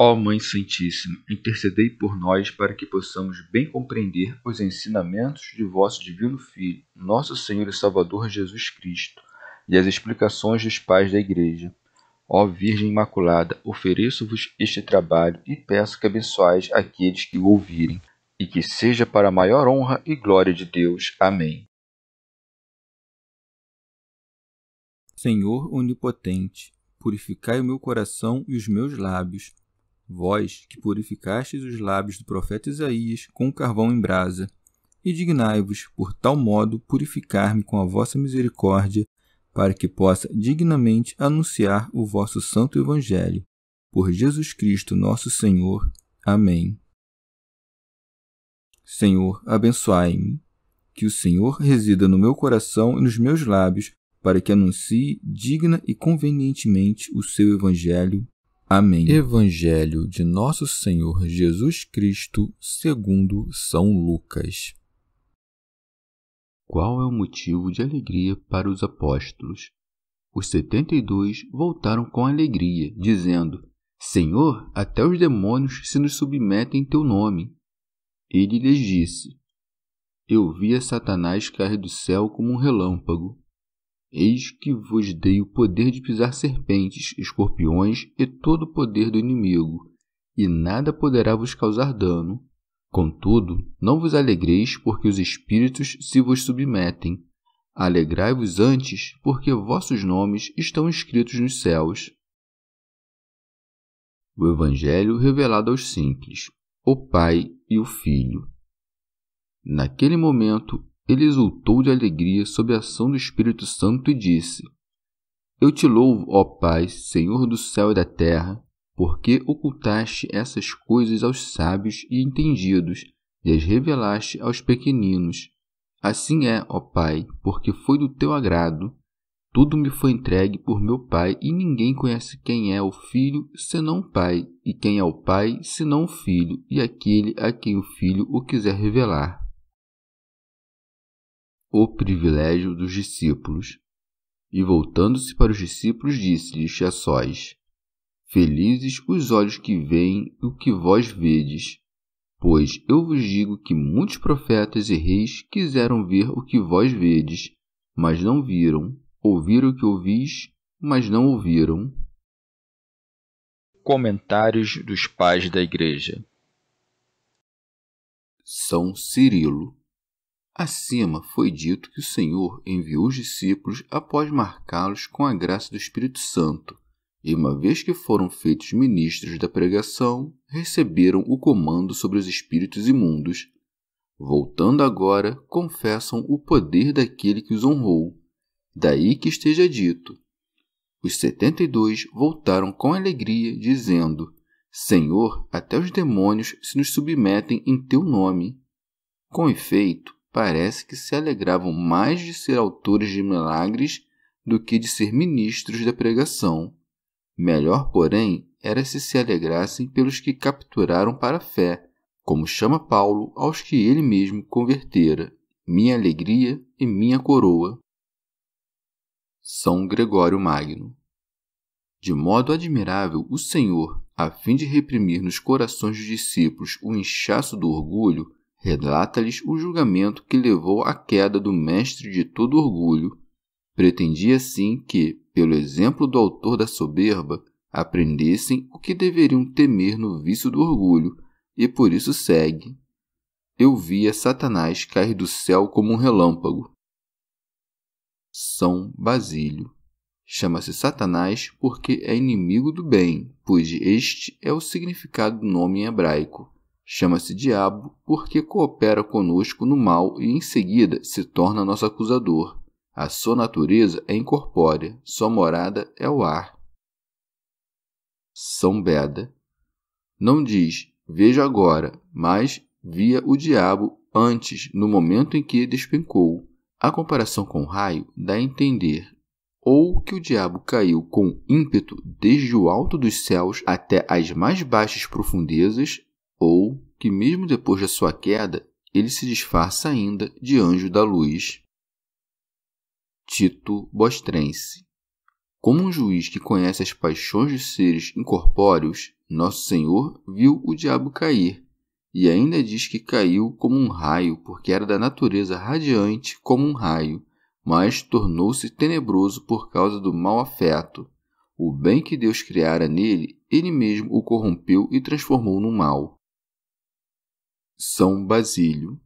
Ó Mãe Santíssima, intercedei por nós para que possamos bem compreender os ensinamentos de vosso Divino Filho, nosso Senhor e Salvador Jesus Cristo, e as explicações dos pais da Igreja. Ó Virgem Imaculada, ofereço-vos este trabalho e peço que abençoais aqueles que o ouvirem, e que seja para a maior honra e glória de Deus. Amém. Senhor onipotente, purificai o meu coração e os meus lábios. Vós, que purificastes os lábios do profeta Isaías com carvão em brasa, e dignai-vos, por tal modo, purificar-me com a vossa misericórdia, para que possa dignamente anunciar o vosso santo Evangelho. Por Jesus Cristo, nosso Senhor. Amém. Senhor, abençoai-me. Que o Senhor resida no meu coração e nos meus lábios, para que anuncie digna e convenientemente o seu Evangelho. Amém. Evangelho de Nosso Senhor Jesus Cristo, segundo São Lucas. Qual é o motivo de alegria para os apóstolos? Os 72 voltaram com alegria, dizendo: Senhor, até os demônios se nos submetem em teu nome. Ele lhes disse: Eu vi Satanás cair do céu como um relâmpago. Eis que vos dei o poder de pisar serpentes, escorpiões e todo o poder do inimigo, e nada poderá vos causar dano. Contudo, não vos alegreis porque os espíritos se vos submetem. Alegrai-vos antes, porque vossos nomes estão escritos nos céus. O Evangelho revelado aos simples, o Pai e o Filho. Naquele momento, ele exultou de alegria sob a ação do Espírito Santo e disse: Eu te louvo, ó Pai, Senhor do céu e da terra, porque ocultaste essas coisas aos sábios e entendidos e as revelaste aos pequeninos. Assim é, ó Pai, porque foi do teu agrado. Tudo me foi entregue por meu Pai, e ninguém conhece quem é o Filho senão o Pai, e quem é o Pai senão o Filho, e aquele a quem o Filho o quiser revelar. O privilégio dos discípulos. E voltando-se para os discípulos, disse-lhes a sós: Felizes os olhos que veem o que vós vedes, pois eu vos digo que muitos profetas e reis quiseram ver o que vós vedes, mas não viram, ouviram o que ouvis, mas não ouviram. Comentários dos pais da Igreja. São Cirilo. Acima foi dito que o Senhor enviou os discípulos após marcá-los com a graça do Espírito Santo, e uma vez que foram feitos ministros da pregação, receberam o comando sobre os espíritos imundos. Voltando agora, confessam o poder daquele que os honrou. Daí que esteja dito: Os 72 voltaram com alegria, dizendo: Senhor, até os demônios se nos submetem em teu nome. Com efeito, parece que se alegravam mais de ser autores de milagres do que de ser ministros da pregação. Melhor, porém, era se alegrassem pelos que capturaram para a fé, como chama Paulo aos que ele mesmo convertera, minha alegria e minha coroa. São Gregório Magno. De modo admirável, o Senhor, a fim de reprimir nos corações dos discípulos o inchaço do orgulho, relata-lhes o julgamento que levou à queda do mestre de todo orgulho. Pretendia, assim, que, pelo exemplo do autor da soberba, aprendessem o que deveriam temer no vício do orgulho, e por isso segue: Eu via Satanás cair do céu como um relâmpago. São Basílio. Chama-se Satanás porque é inimigo do bem, pois este é o significado do nome em hebraico. Chama-se diabo porque coopera conosco no mal e em seguida se torna nosso acusador. A sua natureza é incorpórea, sua morada é o ar. São Beda. Não diz, vejo agora, mas via o diabo antes, no momento em que despencou. A comparação com o raio dá a entender ou que o diabo caiu com ímpeto desde o alto dos céus até as mais baixas profundezas, ou que mesmo depois da sua queda, ele se disfarça ainda de anjo da luz. Tito Bostrense. Como um juiz que conhece as paixões dos seres incorpóreos, nosso Senhor viu o diabo cair, e ainda diz que caiu como um raio, porque era da natureza radiante como um raio, mas tornou-se tenebroso por causa do mau afeto. O bem que Deus criara nele, ele mesmo o corrompeu e transformou no mal. São Basílio.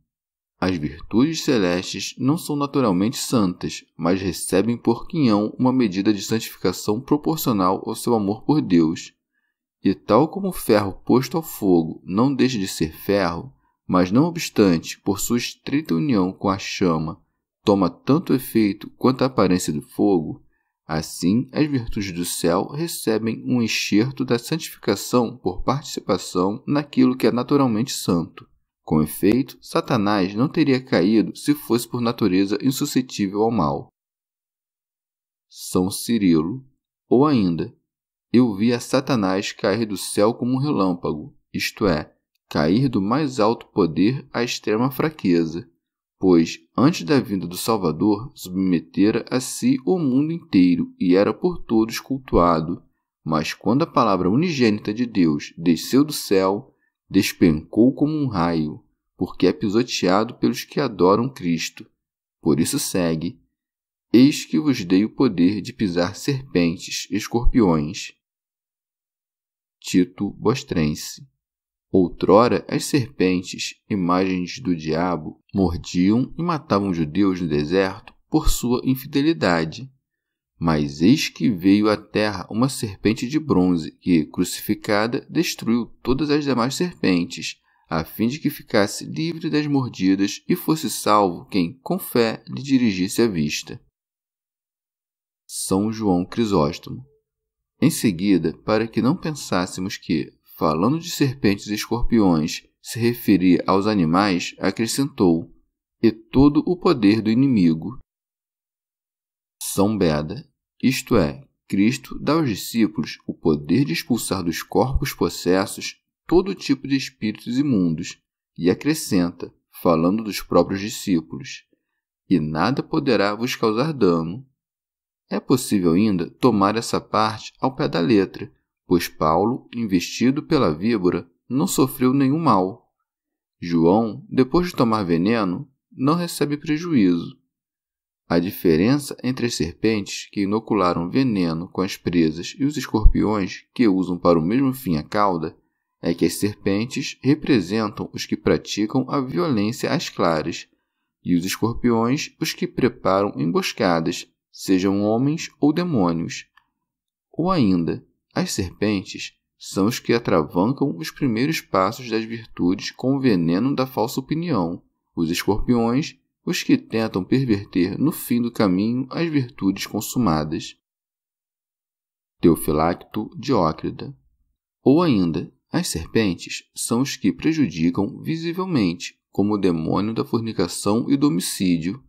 As virtudes celestes não são naturalmente santas, mas recebem por quinhão uma medida de santificação proporcional ao seu amor por Deus. E tal como o ferro posto ao fogo não deixa de ser ferro, mas não obstante, por sua estreita união com a chama, toma tanto efeito quanto a aparência do fogo, assim as virtudes do céu recebem um enxerto da santificação por participação naquilo que é naturalmente santo. Com efeito, Satanás não teria caído se fosse por natureza insuscetível ao mal. São Cirilo. Ou ainda, eu vi a Satanás cair do céu como um relâmpago, isto é, cair do mais alto poder à extrema fraqueza, pois, antes da vinda do Salvador, submetera a si o mundo inteiro e era por todos cultuado, mas quando a palavra unigênita de Deus desceu do céu, despencou como um raio, porque é pisoteado pelos que adoram Cristo. Por isso segue: eis que vos dei o poder de pisar serpentes, escorpiões. Tito Bostrense. Outrora as serpentes, imagens do diabo, mordiam e matavam os judeus no deserto por sua infidelidade. Mas eis que veio à terra uma serpente de bronze que, crucificada, destruiu todas as demais serpentes, a fim de que ficasse livre das mordidas e fosse salvo quem, com fé, lhe dirigisse a vista. São João Crisóstomo. Em seguida, para que não pensássemos que, falando de serpentes e escorpiões, se referia aos animais, acrescentou: e todo o poder do inimigo. São Beda. Isto é, Cristo dá aos discípulos o poder de expulsar dos corpos possessos todo tipo de espíritos imundos, e acrescenta, falando dos próprios discípulos: e nada poderá vos causar dano. É possível ainda tomar essa parte ao pé da letra, pois Paulo, investido pela víbora, não sofreu nenhum mal. João, depois de tomar veneno, não recebe prejuízo. A diferença entre as serpentes que inocularam veneno com as presas e os escorpiões que usam para o mesmo fim a cauda é que as serpentes representam os que praticam a violência às claras e os escorpiões os que preparam emboscadas, sejam homens ou demônios. Ou ainda, as serpentes são os que atravancam os primeiros passos das virtudes com o veneno da falsa opinião, os escorpiões os que tentam perverter no fim do caminho as virtudes consumadas. Teofilacto Diócrida. Ou ainda, as serpentes são os que prejudicam visivelmente, como o demônio da fornicação e do homicídio.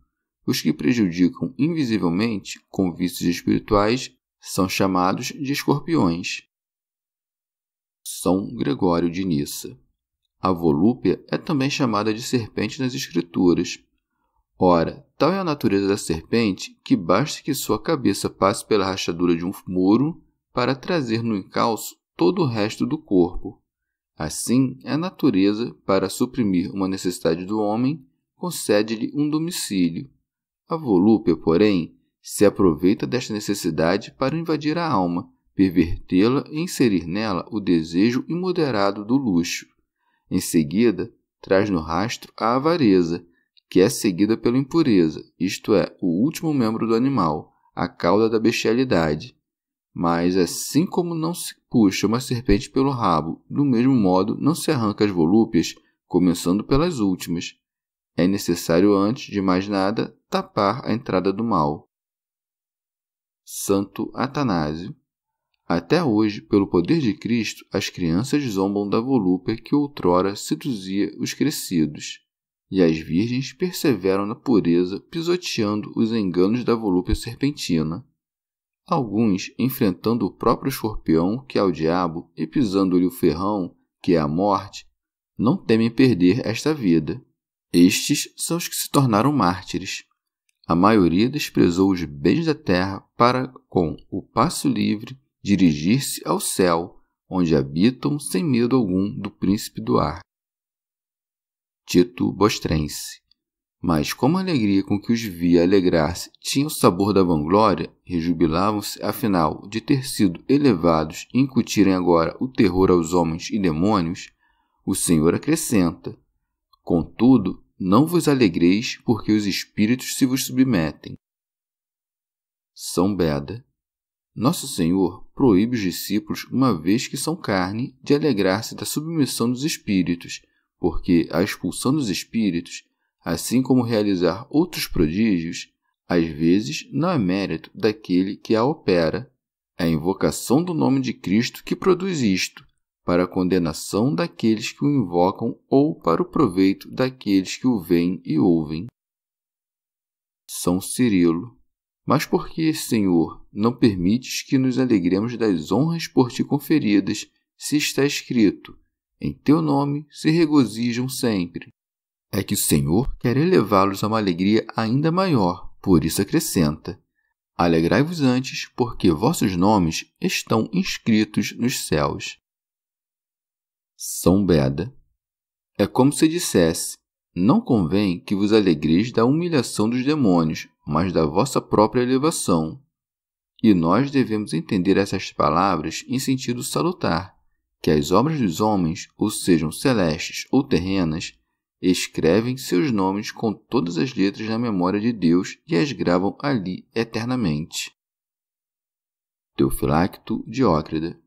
Os que prejudicam invisivelmente, com vícios espirituais, são chamados de escorpiões. São Gregório de Nissa. A volúpia é também chamada de serpente nas Escrituras. Ora, tal é a natureza da serpente que basta que sua cabeça passe pela rachadura de um muro para trazer no encalço todo o resto do corpo. Assim, a natureza, para suprimir uma necessidade do homem, concede-lhe um domicílio. A volúpia, porém, se aproveita desta necessidade para invadir a alma, pervertê-la e inserir nela o desejo imoderado do luxo. Em seguida, traz no rastro a avareza, que é seguida pela impureza, isto é, o último membro do animal, a cauda da bestialidade. Mas, assim como não se puxa uma serpente pelo rabo, do mesmo modo não se arranca as volúpias, começando pelas últimas. É necessário, antes de mais nada, tapar a entrada do mal. Santo Atanásio. Até hoje, pelo poder de Cristo, as crianças zombam da volúpia que outrora seduzia os crescidos, e as virgens perseveram na pureza, pisoteando os enganos da volúpia serpentina. Alguns, enfrentando o próprio escorpião, que é o diabo, e pisando-lhe o ferrão, que é a morte, não temem perder esta vida. Estes são os que se tornaram mártires. a maioria desprezou os bens da terra para, com o passo livre, dirigir-se ao céu, onde habitam sem medo algum do príncipe do ar. Tito Bostrense. Mas como a alegria com que os via alegrar-se tinha o sabor da vanglória, rejubilavam-se, afinal, de ter sido elevados e incutirem agora o terror aos homens e demônios, o Senhor acrescenta: contudo, não vos alegreis porque os espíritos se vos submetem. São Beda. Nosso Senhor proíbe os discípulos, uma vez que são carne, de alegrar-se da submissão dos espíritos, porque a expulsão dos espíritos, assim como realizar outros prodígios, às vezes não é mérito daquele que a opera, é a invocação do nome de Cristo que produz isto, para a condenação daqueles que o invocam ou para o proveito daqueles que o veem e ouvem. São Cirilo. Mas por que, Senhor, não permites que nos alegremos das honras por ti conferidas, se está escrito: em teu nome se regozijam sempre? É que o Senhor quer elevá-los a uma alegria ainda maior, por isso acrescenta: alegrai-vos antes, porque vossos nomes estão inscritos nos céus. São Beda. É como se dissesse: não convém que vos alegreis da humilhação dos demônios, mas da vossa própria elevação. E nós devemos entender essas palavras em sentido salutar, que as obras dos homens, ou sejam celestes ou terrenas, escrevem seus nomes com todas as letras na memória de Deus e as gravam ali eternamente. Teofilacto Diócrida.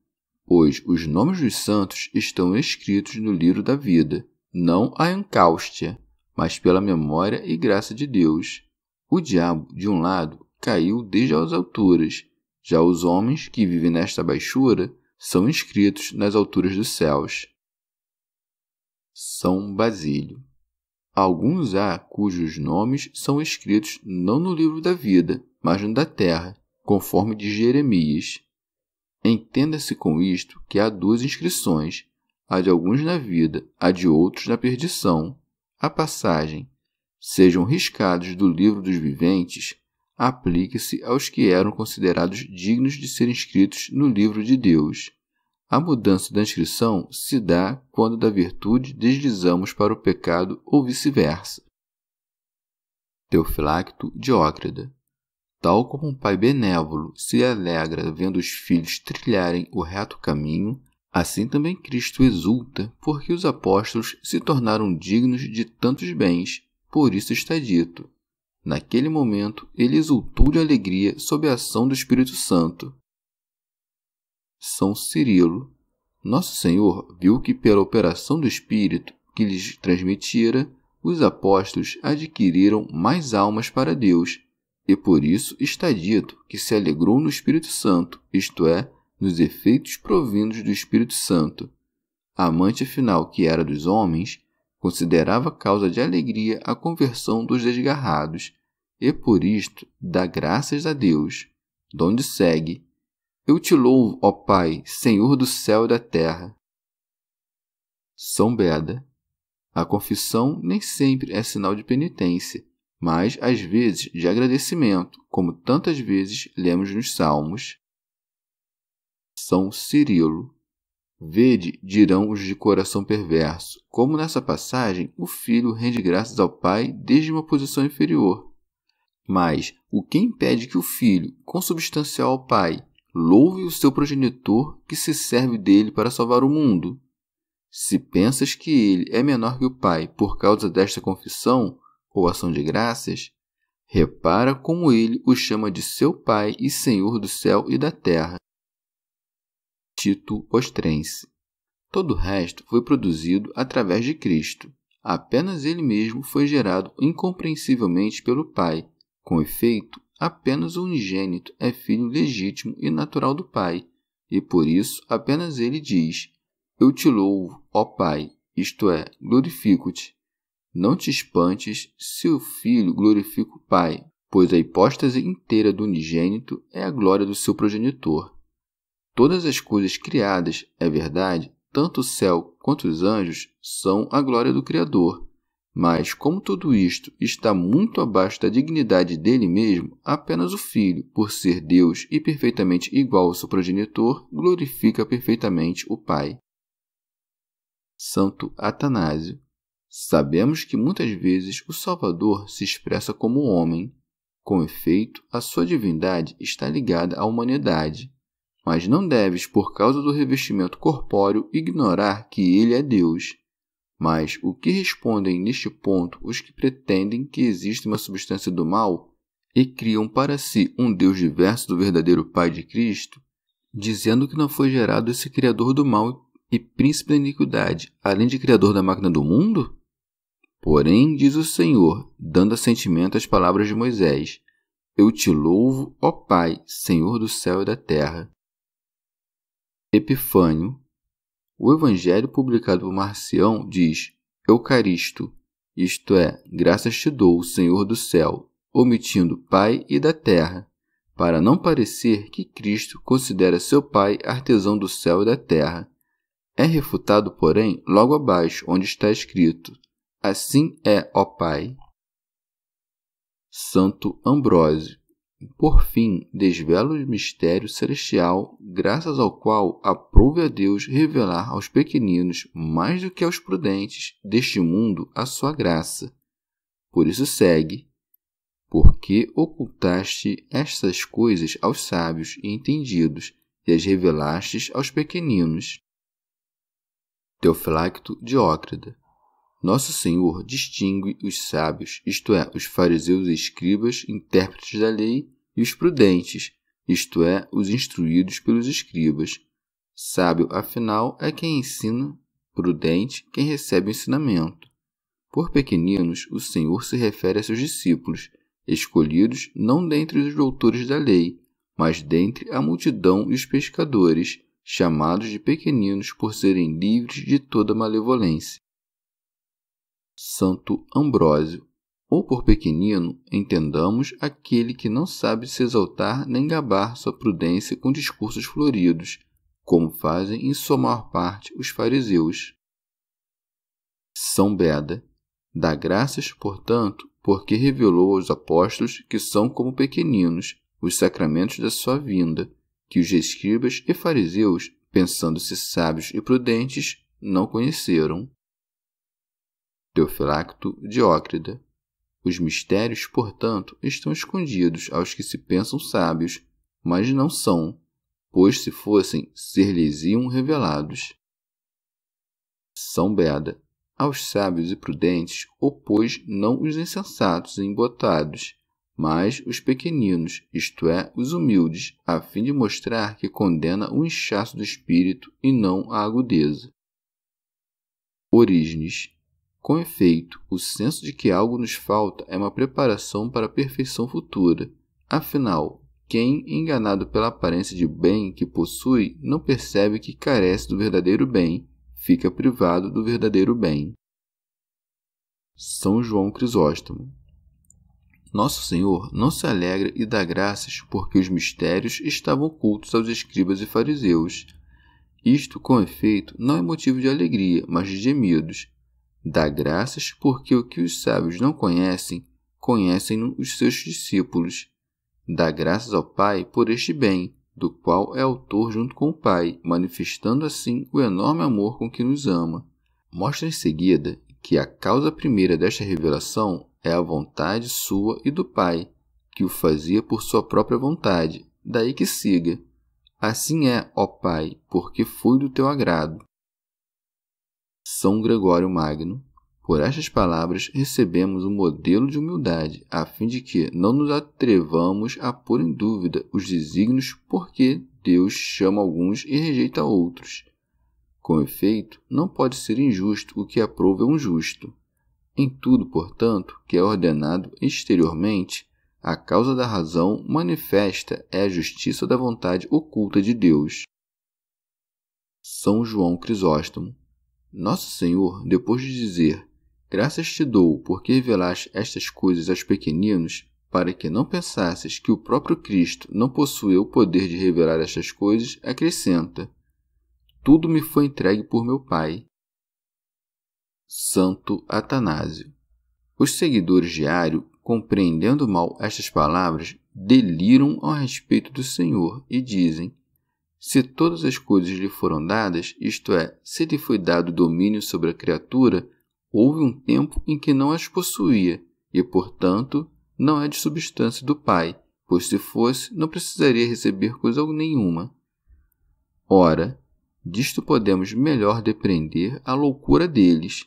Pois os nomes dos santos estão escritos no livro da vida, não a encáustia, mas pela memória e graça de Deus. O diabo, de um lado, caiu desde as alturas, já os homens que vivem nesta baixura são inscritos nas alturas dos céus. São Basílio. Alguns há cujos nomes são escritos não no livro da vida, mas no da terra, conforme diz Jeremias. Entenda-se com isto que há duas inscrições, a de alguns na vida, a de outros na perdição. A passagem: sejam riscados do livro dos viventes, aplica-se aos que eram considerados dignos de serem inscritos no livro de Deus. A mudança da inscrição se dá quando da virtude deslizamos para o pecado ou vice-versa. Teofilacto Diócrida. Tal como um pai benévolo se alegra vendo os filhos trilharem o reto caminho, assim também Cristo exulta porque os apóstolos se tornaram dignos de tantos bens. Por isso está dito: naquele momento ele exultou de alegria sob a ação do Espírito Santo. São Cirilo. Nosso Senhor viu que pela operação do Espírito que lhes transmitira, os apóstolos adquiriram mais almas para Deus, e por isso está dito que se alegrou no Espírito Santo, isto é, nos efeitos provindos do Espírito Santo. A amante afinal que era dos homens, considerava causa de alegria a conversão dos desgarrados, e por isto dá graças a Deus, donde segue: eu te louvo, ó Pai, Senhor do céu e da terra. São Beda. A confissão nem sempre é sinal de penitência, mas às vezes de agradecimento, como tantas vezes lemos nos Salmos. São Cirilo. Vede, dirão os de coração perverso, como nessa passagem o filho rende graças ao pai desde uma posição inferior. Mas o que impede que o filho, consubstancial ao pai, louve o seu progenitor que se serve dele para salvar o mundo? Se pensas que ele é menor que o pai por causa desta confissão ou ação de graças, repara como ele o chama de seu pai e Senhor do céu e da terra. Tito Bostrense. Todo o resto foi produzido através de Cristo. Apenas ele mesmo foi gerado incompreensivelmente pelo Pai. Com efeito, apenas o unigênito é filho legítimo e natural do Pai, e por isso apenas ele diz: eu te louvo, ó Pai, isto é, glorifico-te. Não te espantes se o Filho glorifica o Pai, pois a hipóstase inteira do unigênito é a glória do seu progenitor. Todas as coisas criadas, é verdade, tanto o céu quanto os anjos, são a glória do Criador, Mas, como tudo isto está muito abaixo da dignidade dele mesmo, apenas o Filho, por ser Deus e perfeitamente igual ao seu progenitor, glorifica perfeitamente o Pai. Santo Atanásio. Sabemos que muitas vezes o Salvador se expressa como homem. Com efeito, a sua divindade está ligada à humanidade. Mas não deves, por causa do revestimento corpóreo, ignorar que ele é Deus. Mas o que respondem neste ponto os que pretendem que existe uma substância do mal e criam para si um Deus diverso do verdadeiro Pai de Cristo, dizendo que não foi gerado esse Criador do mal e príncipe da iniquidade, além de Criador da máquina do mundo? Porém, diz o Senhor, dando assentimento às palavras de Moisés: Eu te louvo, ó Pai, Senhor do céu e da terra. Epifânio. O Evangelho publicado por Marcião diz Eucaristo, isto é, graças te dou, Senhor do céu, omitindo Pai e da terra, para não parecer que Cristo considera seu Pai artesão do céu e da terra. É refutado, porém, logo abaixo, onde está escrito: Assim é, ó Pai. Santo Ambrósio. Por fim, desvela o mistério celestial, graças ao qual aprouve a Deus revelar aos pequeninos, mais do que aos prudentes deste mundo, a sua graça. Por isso segue: Porque ocultaste estas coisas aos sábios e entendidos, e as revelastes aos pequeninos. Teofilacto Diócrida. Nosso Senhor distingue os sábios, isto é, os fariseus e escribas, intérpretes da lei, e os prudentes, isto é, os instruídos pelos escribas. Sábio, afinal, é quem ensina, prudente, quem recebe o ensinamento. Por pequeninos, o Senhor se refere a seus discípulos, escolhidos não dentre os doutores da lei, mas dentre a multidão e os pescadores, chamados de pequeninos por serem livres de toda malevolência. Santo Ambrósio. Ou por pequenino, entendamos aquele que não sabe se exaltar nem gabar sua prudência com discursos floridos, como fazem em sua maior parte os fariseus. São Beda. Dá graças, portanto, porque revelou aos apóstolos que são como pequeninos os sacramentos da sua vinda, que os escribas e fariseus, pensando-se sábios e prudentes, não conheceram. Teofilacto Diócrida. Os mistérios, portanto, estão escondidos aos que se pensam sábios, mas não são, pois se fossem, ser-lhes-iam revelados. São Beda. Aos sábios e prudentes opôs não os insensatos e embotados, mas os pequeninos, isto é, os humildes, a fim de mostrar que condena o inchaço do espírito e não a agudeza. Orígenes. Com efeito, o senso de que algo nos falta é uma preparação para a perfeição futura. Afinal, quem, enganado pela aparência de bem que possui, não percebe que carece do verdadeiro bem, fica privado do verdadeiro bem. São João Crisóstomo. Nosso Senhor não se alegra e dá graças porque os mistérios estavam ocultos aos escribas e fariseus. Isto, com efeito, não é motivo de alegria, mas de gemidos. Dá graças porque o que os sábios não conhecem, conhecem os seus discípulos. Dá graças ao Pai por este bem, do qual é autor junto com o Pai, manifestando assim o enorme amor com que nos ama. Mostra em seguida que a causa primeira desta revelação é a vontade sua e do Pai, que o fazia por sua própria vontade, daí que siga: Assim é, ó Pai, porque foi do teu agrado. São Gregório Magno. Por estas palavras recebemos um modelo de humildade, a fim de que não nos atrevamos a pôr em dúvida os desígnios porque Deus chama alguns e rejeita outros. Com efeito, não pode ser injusto o que aprova um justo. Em tudo, portanto, que é ordenado exteriormente, a causa da razão manifesta é a justiça da vontade oculta de Deus. São João Crisóstomo. Nosso Senhor, depois de dizer: Graças te dou, porque revelaste estas coisas aos pequeninos, para que não pensasses que o próprio Cristo não possuía o poder de revelar estas coisas, acrescenta: Tudo me foi entregue por meu Pai. Santo Atanásio. Os seguidores de Ario, compreendendo mal estas palavras, deliram a respeito do Senhor e dizem: se todas as coisas lhe foram dadas, isto é, se lhe foi dado domínio sobre a criatura, houve um tempo em que não as possuía, e, portanto, não é de substância do Pai, pois se fosse, não precisaria receber coisa nenhuma. Ora, disto podemos melhor depreender a loucura deles,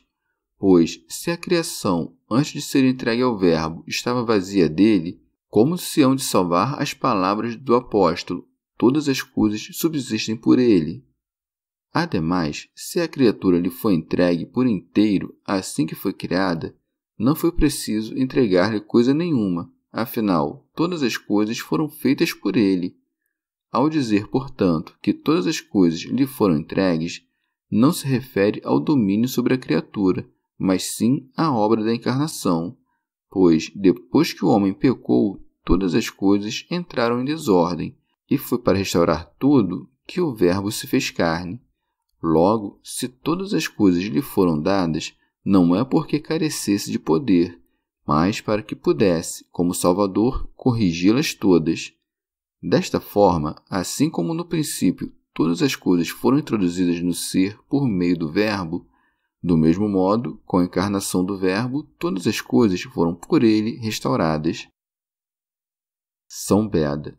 pois, se a criação, antes de ser entregue ao Verbo, estava vazia dele, como se hão de salvar as palavras do apóstolo: todas as coisas subsistem por ele? Ademais, se a criatura lhe foi entregue por inteiro assim que foi criada, não foi preciso entregar-lhe coisa nenhuma, afinal, todas as coisas foram feitas por ele. Ao dizer, portanto, que todas as coisas lhe foram entregues, não se refere ao domínio sobre a criatura, mas sim à obra da encarnação, pois, depois que o homem pecou, todas as coisas entraram em desordem, e foi para restaurar tudo que o Verbo se fez carne. Logo, se todas as coisas lhe foram dadas, não é porque carecesse de poder, mas para que pudesse, como Salvador, corrigi-las todas. Desta forma, assim como no princípio todas as coisas foram introduzidas no ser por meio do Verbo, do mesmo modo, com a encarnação do Verbo, todas as coisas foram por ele restauradas. São Beda.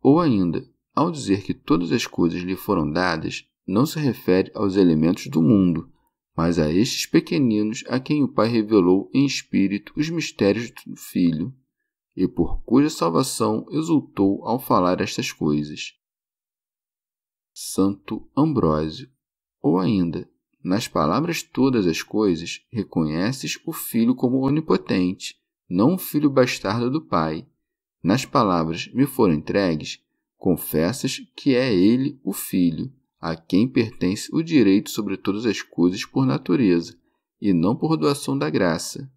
Ou ainda, ao dizer que todas as coisas lhe foram dadas, não se refere aos elementos do mundo, mas a estes pequeninos a quem o Pai revelou em espírito os mistérios do Filho, e por cuja salvação exultou ao falar estas coisas. Santo Ambrósio. Ou ainda, nas palavras todas as coisas, reconheces o Filho como onipotente, não o filho bastardo do Pai. Nas palavras me foram entregues, confessas que é ele o Filho, a quem pertence o direito sobre todas as coisas por natureza, e não por doação da graça.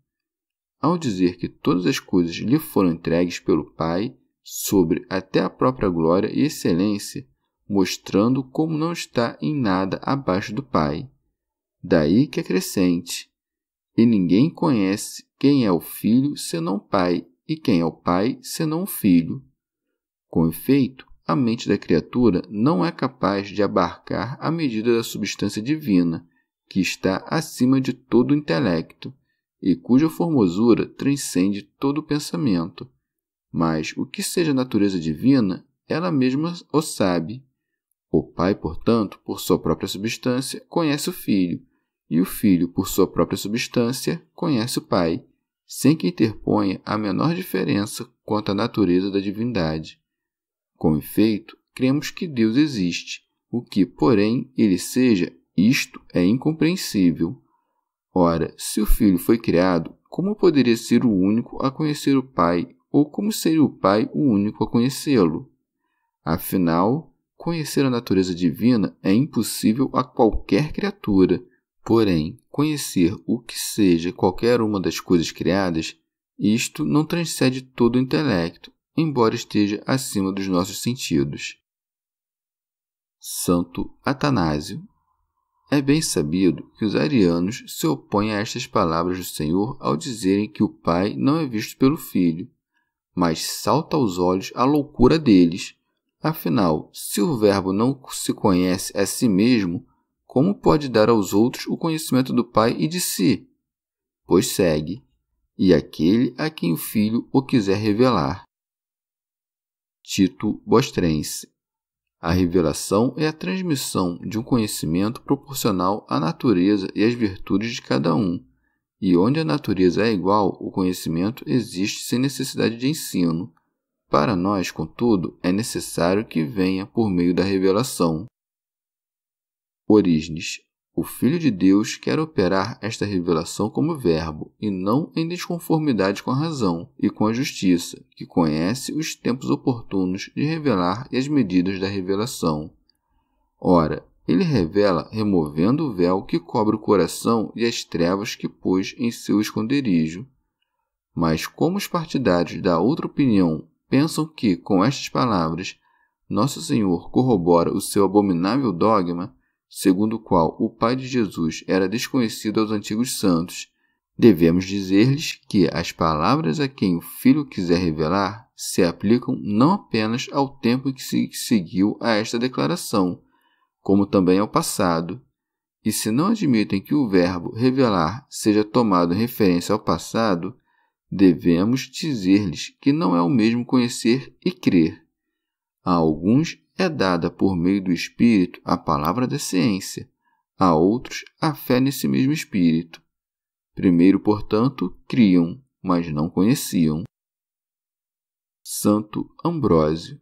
Ao dizer que todas as coisas lhe foram entregues pelo Pai, sobre até a própria glória e excelência, mostrando como não está em nada abaixo do Pai. Daí que acrescente: e ninguém conhece quem é o Filho senão o Pai, e quem é o Pai senão o Filho. Com efeito, a mente da criatura não é capaz de abarcar a medida da substância divina, que está acima de todo o intelecto, e cuja formosura transcende todo o pensamento. Mas o que seja natureza divina, ela mesma o sabe. O Pai, portanto, por sua própria substância, conhece o Filho, e o Filho, por sua própria substância, conhece o Pai, sem que interponha a menor diferença quanto à natureza da divindade. Com efeito, cremos que Deus existe, o que, porém, ele seja, isto é incompreensível. Ora, se o Filho foi criado, como poderia ser o único a conhecer o Pai, ou como seria o Pai o único a conhecê-lo? Afinal, conhecer a natureza divina é impossível a qualquer criatura. Porém, conhecer o que seja qualquer uma das coisas criadas, isto não transcende todo o intelecto, embora esteja acima dos nossos sentidos. Santo Atanásio. É bem sabido que os arianos se opõem a estas palavras do Senhor ao dizerem que o Pai não é visto pelo Filho, mas salta aos olhos a loucura deles. Afinal, se o Verbo não se conhece a si mesmo, como pode dar aos outros o conhecimento do Pai e de si? Pois segue: e aquele a quem o Filho o quiser revelar. Tito Bostrense. A revelação é a transmissão de um conhecimento proporcional à natureza e às virtudes de cada um, e onde a natureza é igual, o conhecimento existe sem necessidade de ensino. Para nós, contudo, é necessário que venha por meio da revelação. Orígenes. O Filho de Deus quer operar esta revelação como verbo, e não em desconformidade com a razão e com a justiça, que conhece os tempos oportunos de revelar e as medidas da revelação. Ora, ele revela removendo o véu que cobre o coração e as trevas que pôs em seu esconderijo. Mas como os partidários da outra opinião pensam que, com estas palavras, Nosso Senhor corrobora o seu abominável dogma, segundo o qual o Pai de Jesus era desconhecido aos antigos santos, devemos dizer-lhes que as palavras a quem o Filho quiser revelar se aplicam não apenas ao tempo que se seguiu a esta declaração, como também ao passado. E se não admitem que o verbo revelar seja tomado em referência ao passado, devemos dizer-lhes que não é o mesmo conhecer e crer. A alguns é dada por meio do Espírito a palavra da ciência, a outros a fé nesse mesmo Espírito. Primeiro, portanto, criam, mas não conheciam. Santo Ambrósio.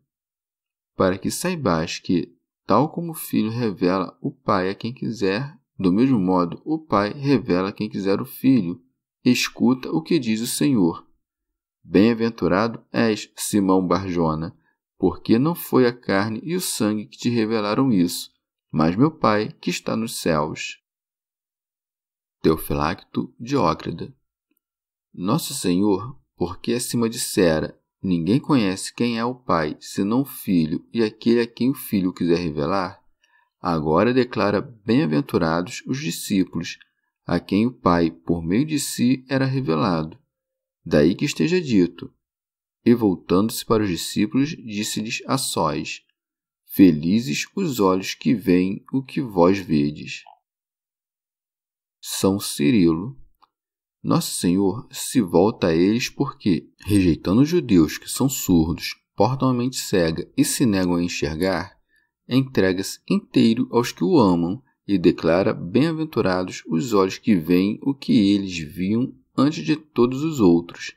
Para que saibais que, tal como o Filho revela o Pai a quem quiser, do mesmo modo o Pai revela a quem quiser o Filho. Escuta o que diz o Senhor. Bem-aventurado és, Simão Barjona, porque não foi a carne e o sangue que te revelaram isso, mas meu Pai que está nos céus. Teofilacto Diócrida. Nosso Senhor, porque acima dissera, ninguém conhece quem é o Pai, senão o Filho e aquele a quem o Filho quiser revelar, agora declara bem-aventurados os discípulos, a quem o Pai, por meio de si, era revelado. Daí que esteja dito. E voltando-se para os discípulos, disse-lhes a sós, felizes os olhos que veem o que vós vedes. São Cirilo. Nosso Senhor se volta a eles porque, rejeitando os judeus que são surdos, portam a mente cega e se negam a enxergar, entrega-se inteiro aos que o amam e declara bem-aventurados os olhos que veem o que eles viam antes de todos os outros.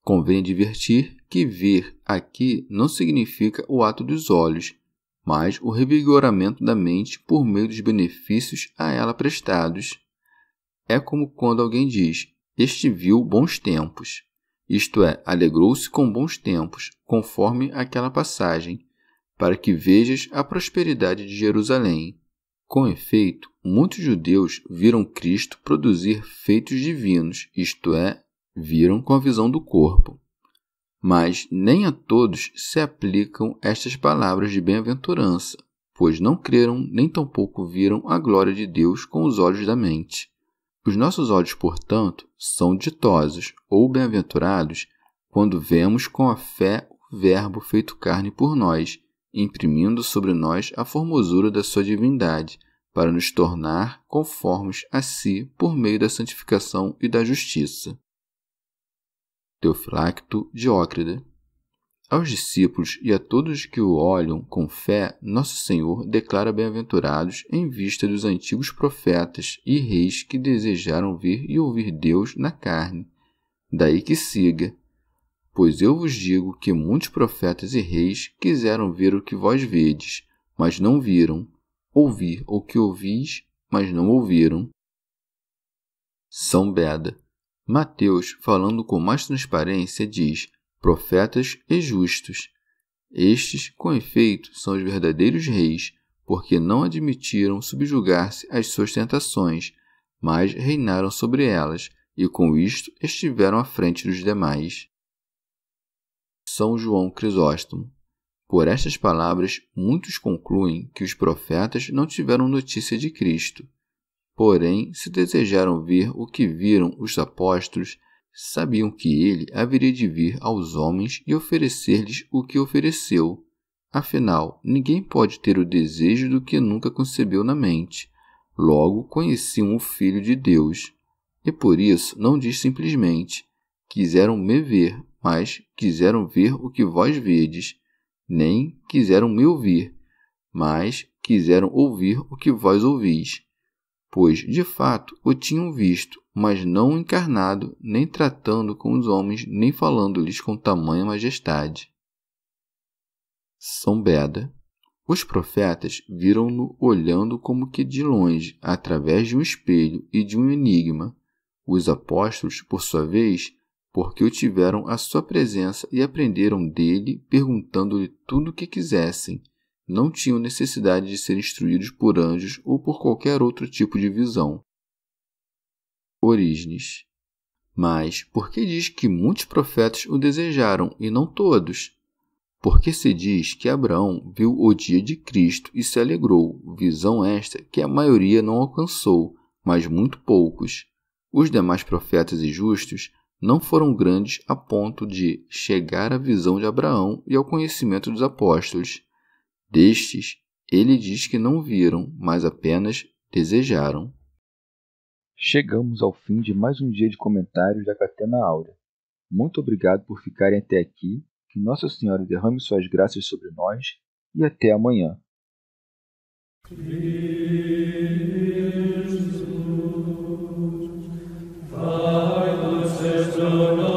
Convém advertir que ver aqui não significa o ato dos olhos, mas o revigoramento da mente por meio dos benefícios a ela prestados. É como quando alguém diz, este viu bons tempos, isto é, alegrou-se com bons tempos, conforme aquela passagem, para que vejas a prosperidade de Jerusalém. Com efeito, muitos judeus viram Cristo produzir feitos divinos, isto é, viram com a visão do corpo. Mas nem a todos se aplicam estas palavras de bem-aventurança, pois não creram nem tampouco viram a glória de Deus com os olhos da mente. Os nossos olhos, portanto, são ditosos ou bem-aventurados quando vemos com a fé o Verbo feito carne por nós, imprimindo sobre nós a formosura da sua divindade, para nos tornar conformes a si por meio da santificação e da justiça. Teofilacto Diócrida. Aos discípulos e a todos que o olham com fé, Nosso Senhor declara bem-aventurados em vista dos antigos profetas e reis que desejaram ver e ouvir Deus na carne. Daí que siga, pois eu vos digo que muitos profetas e reis quiseram ver o que vós vedes, mas não viram, ouvir o que ouvis, mas não ouviram. São Beda. Mateus, falando com mais transparência, diz, profetas e justos. Estes, com efeito, são os verdadeiros reis, porque não admitiram subjugar-se às suas tentações, mas reinaram sobre elas, e com isto estiveram à frente dos demais. São João Crisóstomo. Por estas palavras, muitos concluem que os profetas não tiveram notícia de Cristo. Porém, se desejaram ver o que viram os apóstolos, sabiam que ele haveria de vir aos homens e oferecer-lhes o que ofereceu. Afinal, ninguém pode ter o desejo do que nunca concebeu na mente. Logo, conheciam o Filho de Deus. E por isso não diz simplesmente, quiseram me ver, mas quiseram ver o que vós vedes. Nem quiseram me ouvir, mas quiseram ouvir o que vós ouvis. Pois, de fato, o tinham visto, mas não encarnado, nem tratando com os homens, nem falando-lhes com tamanha majestade. São Beda. Os profetas viram-no olhando como que de longe, através de um espelho e de um enigma. Os apóstolos, por sua vez, porque o tiveram à sua presença e aprenderam dele, perguntando-lhe tudo o que quisessem. Não tinham necessidade de ser instruídos por anjos ou por qualquer outro tipo de visão. Orígenes. Mas por que diz que muitos profetas o desejaram e não todos? Porque se diz que Abraão viu o dia de Cristo e se alegrou, visão esta que a maioria não alcançou, mas muito poucos. Os demais profetas e justos não foram grandes a ponto de chegar à visão de Abraão e ao conhecimento dos apóstolos. Destes, ele diz que não viram, mas apenas desejaram. Chegamos ao fim de mais um dia de comentários da Catena Áurea. Muito obrigado por ficarem até aqui, que Nossa Senhora derrame suas graças sobre nós e até amanhã. Deus,